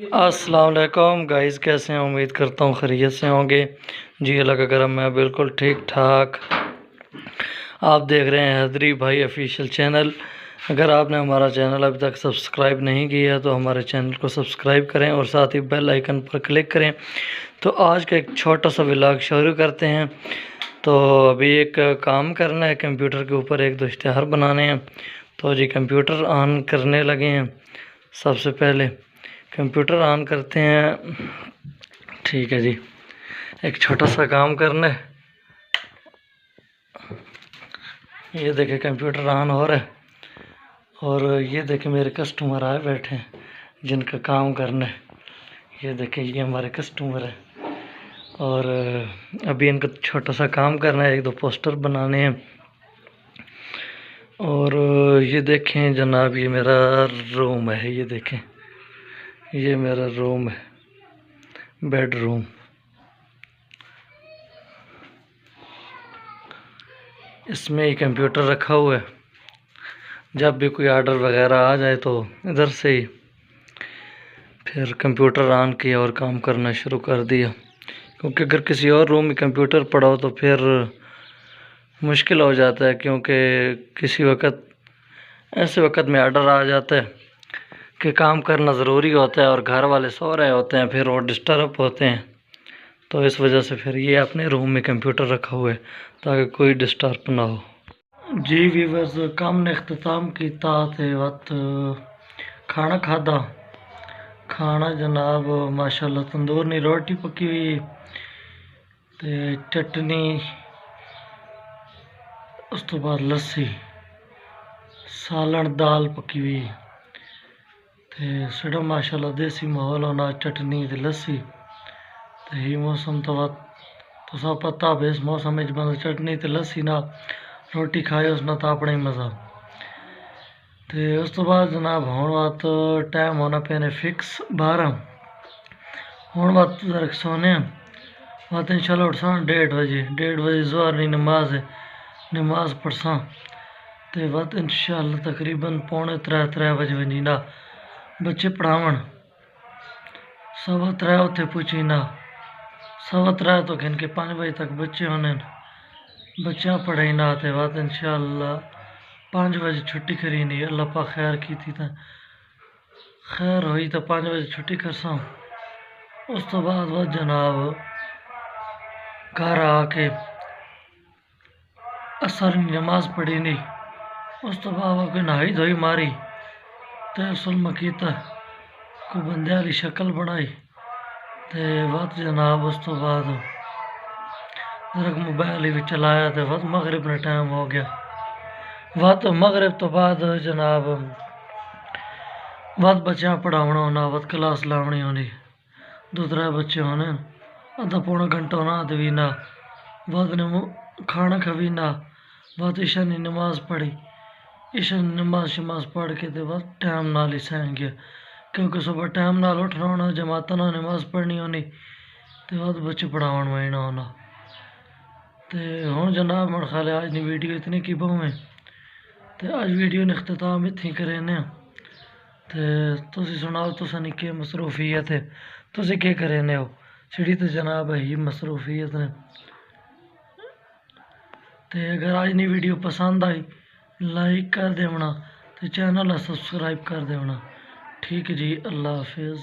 السلام علیکم گائز، کیسے ہیں؟ امید کرتا ہوں خیریت سے ہوں گے۔ جی اللہ کا کرم ہے، بالکل ٹھیک ٹھاک۔ آپ دیکھ رہے ہیں حیدری بھائی آفیشیل چینل۔ اگر آپ نے ہمارا چینل ابھی تک سبسکرائب نہیں کیا تو ہمارے چینل کو سبسکرائب کریں اور ساتھ ہی بیل آئیکن پر کلک کریں۔ تو آج کا ایک چھوٹا سا ولاگ شروع کرتے ہیں۔ تو ابھی ایک کام کرنا ہے، کمپیوٹر کے اوپر ایک دو اشتہار بنانے ہیں۔ تو جی کمپیوٹر آن کرنے لگے ہیں۔ سب سے پہلے کمپیوٹر آن کرتے ہیں۔ ٹھیک ہے جی، ایک چھوٹا سا کام کرنا ہے۔ یہ دیکھیں کمپیوٹر آن ہو رہا ہے، اور یہ دیکھیں میرے کسٹمر آئے بیٹھے ہیں جن کا کام کرنا ہے۔ یہ دیکھیں یہ ہمارے کسٹمر ہیں، اور ابھی ان کا چھوٹا سا کام کرنا ہے، ایک دو پوسٹر بنانے ہیں۔ اور یہ دیکھیں جناب، یہ میرا روم ہے۔ یہ دیکھیں یہ میرا روم ہے، بیڈ روم۔ اس میں ہی کمپیوٹر رکھا ہوا ہے۔ جب بھی کوئی آرڈر وغیرہ آ جائے تو ادھر سے ہی پھر کمپیوٹر آن کیا اور کام کرنا شروع کر دیا، کیونکہ اگر کسی اور روم میں کمپیوٹر پڑا ہو تو پھر مشکل ہو جاتا ہے، کیونکہ کسی وقت ایسے وقت میں آرڈر آ جاتا ہے کہ کام کرنا ضروری ہوتا ہے اور گھر والے سو رہے ہوتے ہیں، پھر وہ ڈسٹرب ہوتے ہیں۔ تو اس وجہ سے پھر یہ اپنے روم میں کمپیوٹر رکھا ہوا ہے تاکہ کوئی ڈسٹرب نہ ہو۔ جی ویورز، کام نے اختتام کیتا تے وقت کھانا کھادا۔ کھانا جناب ماشاءاللہ تندور نہیں، روٹی پکی ہوئی تے چٹنی، اس تو بعد لسی، سالن، دال پکی ہوئی تے سڑا ماشاءاللہ دیسی ماحول ہونا، چٹنی تے لسی تے ہی موسم تو تو سب پتہ ہے اس موسم میں بند چٹنی تے لسی نہ روٹی کھائے اس نہ تو اپنا ہی مزہ۔ تے اس تو بعد جناب ہون وقت ٹائم ہونا پینے فکس 12۔ ہون وقت ذرا سونے ہیں وقت انشاءاللہ اٹھساں 1:30 بجے ظہر کی نماز ہے، نماز پڑھساں تے وقت انشاءاللہ تقریباً 2:45 بجے ونجینا بچے پڑھاون 3:15 اتھے پوچھی نا 3:15 تو گھن کے 5 بجے تک بچے ہونے بچیاں پڑھائی نہ تے وقت انشاءاللہ 5 بجے چھٹی کری نہیں، اللہ پاک خیر کی تھی تا خیر ہوئی تو 5 بجے چھٹی کرساں۔ اس تو بعد وہ جناب گھر آ کے اثر نماز پڑھی نہیں، اس تو بعد وہ کوئی نہائی دھوئی ماری تے سلم کیتا، کوئی بندے والی شکل بنائی تے وقت جناب اس تو بعد ذرا موبائل ہی بھی چلایا تے وقت مغرب کا ٹائم ہو گیا۔ وقت مغرب تو بعد جناب وقت بچیاں پڑھاونا ہونا، وقت کلاس لاونی ہونی، 2-3 بچے ہونے، آدھا پونا گھنٹہ ہونا بھی نہ وقت نے کھانا کھوی نہ وقت عشاء کی نماز پڑھی، عشاء نماز شماز پڑھ کے تے وقت ٹائم نال ہی سہن گیا، کیونکہ صبح ٹائم نال اٹھنا ہونا، جماعت نہ نماز پڑھنی ہونی تے وقت بچے پڑھاون وینا ہونا۔ تے ہن جناب میرے خیال ہے آج دی ویڈیو اتنی کی بہویں تے آج ویڈیو نے اختتام اتنی کرنے تے تسی سناؤ تساں کی مصروفیت ہے، تسی کیا کرنے ہو؟ چھڑی تو جناب ہی مصروفیت نے۔ تے اگر آج دی ویڈیو پسند آئی لائک کر دیونا تے چینل سبسکرائب کر دیونا۔ ٹھیک ہے جی، اللہ حافظ۔